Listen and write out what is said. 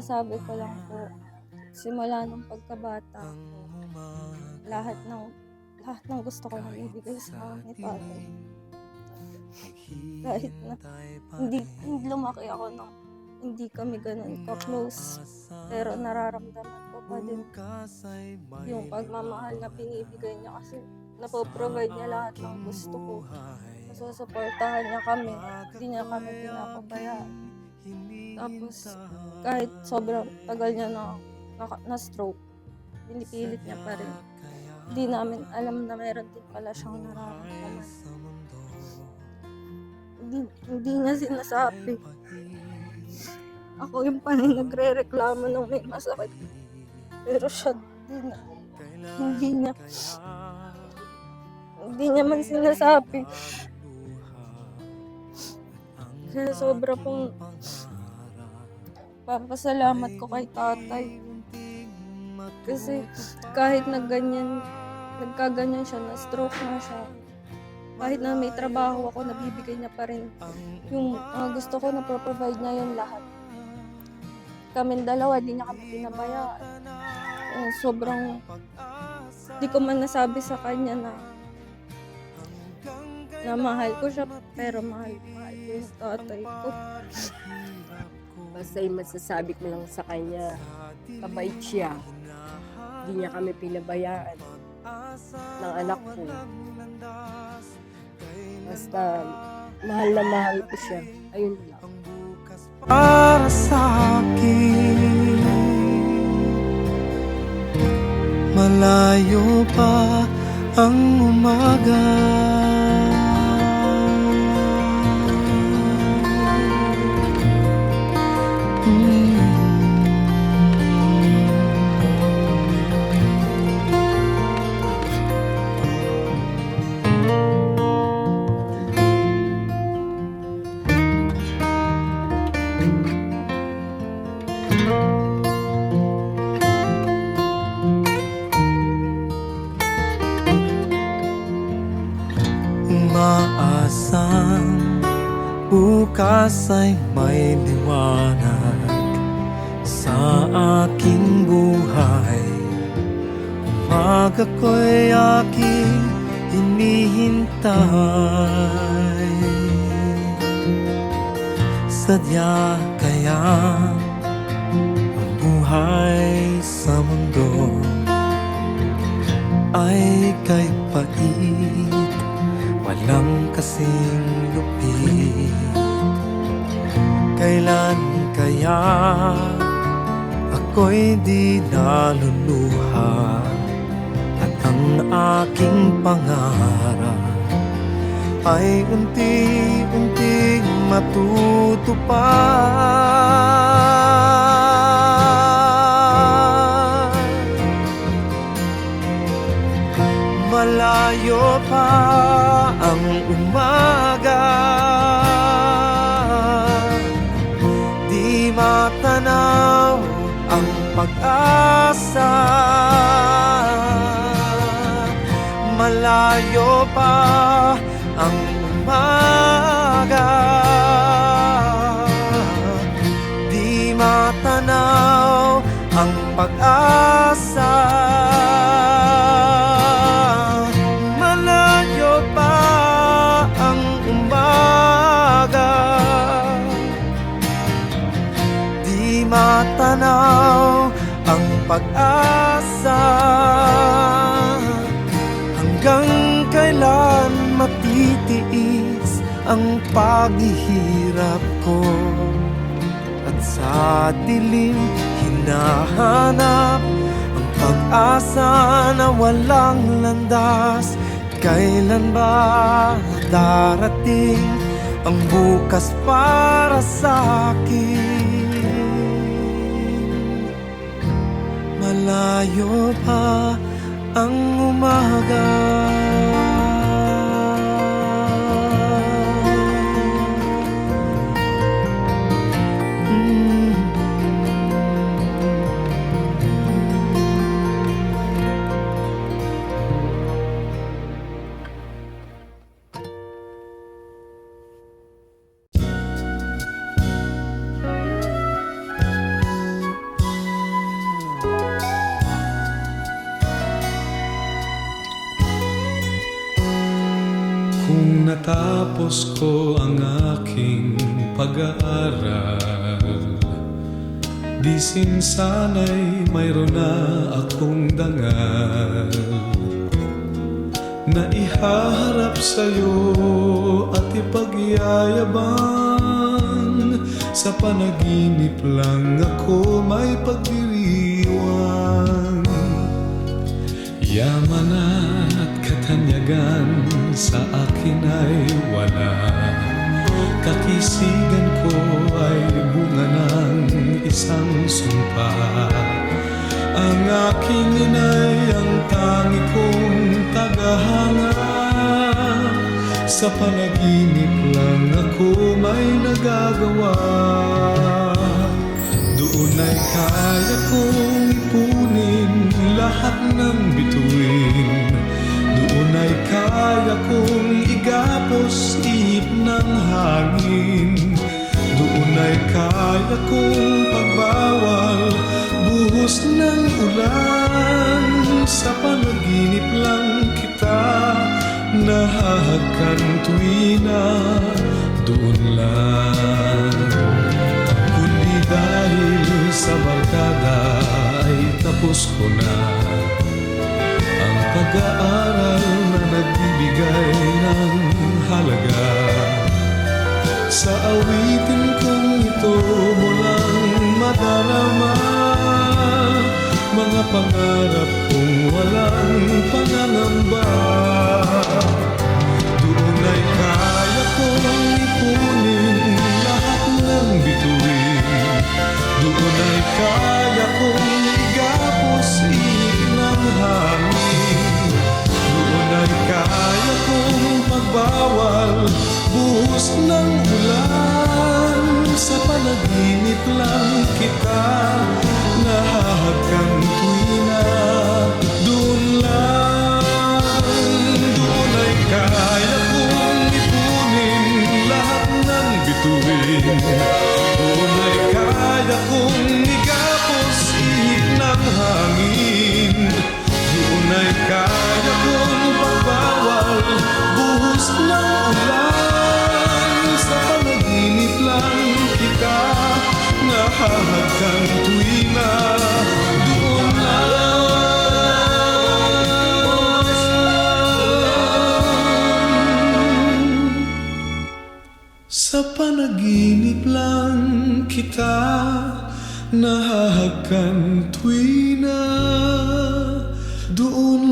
masasabi ko lang po, simula nung pagkabata ko, lahat ng gusto ko nabibigay sa akin ni tatay. Kahit na hindi lumaki ako nang hindi kami ganun ka-close, pero nararamdaman ko pa din yung pagmamahal na binibigay niya kasi napoprovide niya lahat ng gusto ko. Nasusuportahan niya kami, hindi niya kami pinapabayaan. Tapos kahit sobrang tagal niya na stroke, pinipilit niya pa rin. Hindi namin alam na meron din pala siyang nararamdaman. Hindi niya sinasabi. Ako yung panay nagre-reklamo nung may masakit. Pero siya hindi niya man sinasabi. Kaya sobra pong papasalamat ko kay tatay. Kasi kahit nagkaganyan siya, na-stroke na siya, kahit na may trabaho ako, nabibigay niya pa rin yung gusto ko, na-provide niya yung lahat. Kaming dalawa, di niya kami pinabayaan. Sobrang, di ko man nasabi sa kanya na mahal ko siya, pero mahal ko yung tatay ko. Basta yung masasabi ko lang sa kanya, kabait siya. Hindi niya kami pinabayaan ng anak ko. Basta mahal na mahal ko siya. Ayun lang. Para sa akin, malayo pa ang umaga. Umaasang bukas ay may liwanag sa aking buhay. Umaga ko'y aking hinihintay. Sadya kaya ang buhay sa mundo ay kay pait, walang kasing lupit. Kailan kaya ako'y di naluluha at ang aking pangarap ay unti-unting matutupad. Malayo pa ang umaga, di matanaw ang pag-asa. Malayo pa ang umaga, di matanaw ang pag-asa. Malayo pa ang umaga, di matanaw ang pag-asa. Hanggang kailan matitiis ang paghihirap ko, at sa dilim hinahanap ang pag-asa na walang landas. Kailan ba darating ang bukas para sa akin? Malayo pa ang umaga. kung natapos ko ang aking pag-aaral, di sana'y mayroon na akong dangal na ihaharap sa'yo at ipagyayabang. Sa panaginip lang ako may pagdiriwang. Yaman at katanyagan sa akin ay wala. Kakisigan ko ay bunga ng isang sumpa. Ang aking inay ang tangi kong tagahanga. Sa panaginip lang ako may nagagawa. Doon ay kaya kong ipunin lahat ng bituin. Doon ay kaya kong igapos ihip ng hangin. Doon ay kaya kong pagbawal buhos ng ulan. Sa panaginip lang kita nahahagkan tuwina. Doon lang, kundi dahil sa barkada ay tapos ko na ang pag-aaral na nagbibigay ng halaga. Sa awitin kong ito mo lang madarama mga pangarap kong walang pangangamba. Doon ay kaya kong ipunin lahat ng bituin. Doon ay kaya kong igapos ihip ng hangin. Doon ay kaya kong pagbawal buhos ng ulan. Sa panaginip lang kita nahahagkan tuwina. Doon lang, doon ay kaya kong ipunin lahat ng bituin. Doon ay kaya kong igapos ihip ng hangin. Doon ay kaya kong pagbawal buhos ng ulan. Sa panaginip lang kita nahahagkan tuwina. Doon lang, sa panaginip lang kita nahahagkan tuwina. Doon